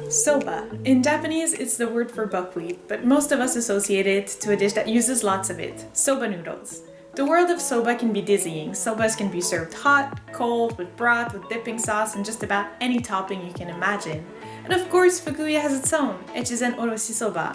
Soba. In Japanese, it's the word for buckwheat, but most of us associate it to a dish that uses lots of it, soba noodles. The world of soba can be dizzying. Sobas can be served hot, cold, with broth, with dipping sauce, and just about any topping you can imagine. And of course, Fukui has its own, Echizen oroshi soba.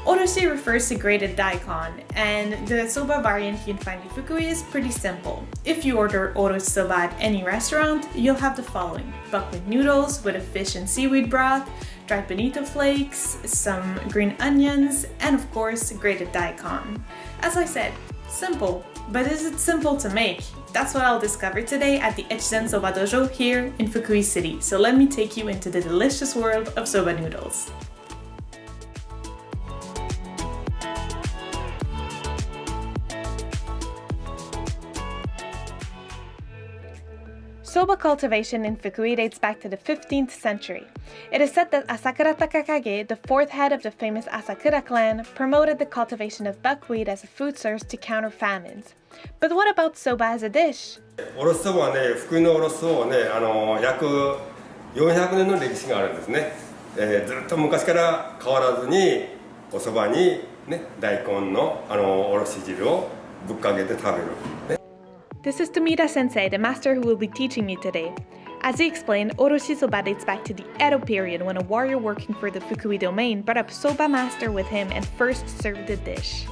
Oroshi refers to grated daikon, and the soba variant you can find in Fukui is pretty simple. If you order oroshi soba at any restaurant, you'll have the following: buckwheat noodles with a fish and seaweed broth, dried bonito flakes, some green onions, and of course, grated daikon. As I said, simple, but is it simple to make? That's what I'll discover today at the Echizen Soba Dojo here in Fukui City, so let me take you into the delicious world of soba noodles. Soba cultivation in Fukui dates back to the 15th century. It is said that Asakura Takakage, the fourth head of the famous Asakura clan, promoted the cultivation of buckwheat as a food source to counter famines. But what about soba as a dish? おろしそばはね、福井のおろしそばはね、約400年の歴史があるんですね。ずっと昔から変わらずにおそばにね、大根のおろし汁をぶっかけて食べる。ね This is Tomita Sensei, the master who will be teaching me today. As he explained, oroshi soba dates back to the Edo period when a warrior working for the Fukui domain brought up soba master with him and first served the dish.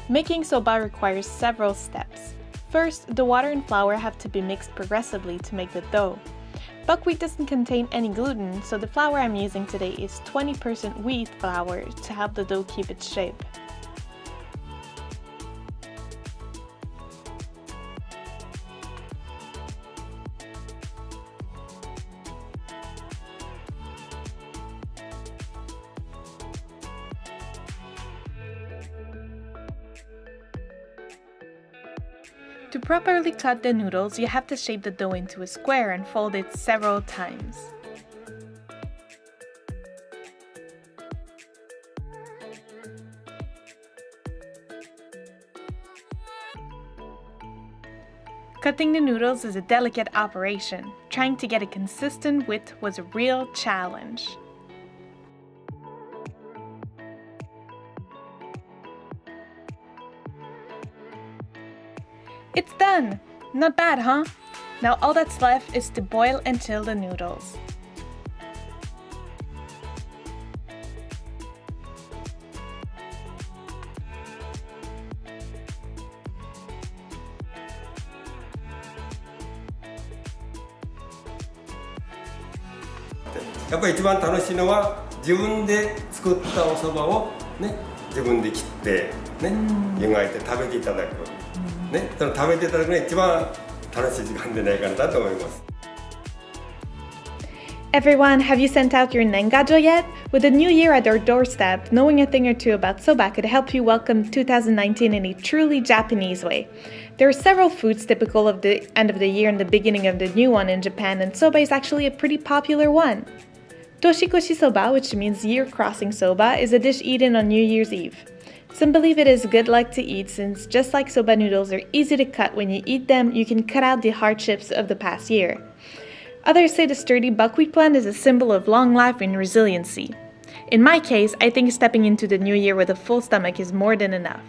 Making soba requires several steps. First, the water and flour have to be mixed progressively to make the dough. Buckwheat doesn't contain any gluten, so the flour I'm using today is 20% wheat flour to help the dough keep its shape. To properly cut the noodles, you have to shape the dough into a square and fold it several times. Cutting the noodles is a delicate operation. Trying to get a consistent width was a real challenge. It's done! Not bad, huh? Now all that's left is to boil and chill the noodles.やっぱり一番楽しいのは自分で作ったおそばをね、自分で切ってね、湯がいて食べていただく。ね、その食べていただくのが一番楽しい時間でないかなと思います。Everyone, have you sent out your nengajo yet? With the new year at our doorstep, knowing a thing or two about soba could help you welcome 2019 in a truly Japanese way. There are several foods typical of the end of the year and the beginning of the new one in Japan, and soba is actually a pretty popular one. Toshikoshi soba, which means year-crossing soba, is a dish eaten on New Year's Eve. Some believe it is good luck to eat since, just like soba noodles are easy to cut, when you eat them, you can cut out the hardships of the past year. Others say the sturdy buckwheat plant is a symbol of long life and resiliency. In my case, I think stepping into the new year with a full stomach is more than enough.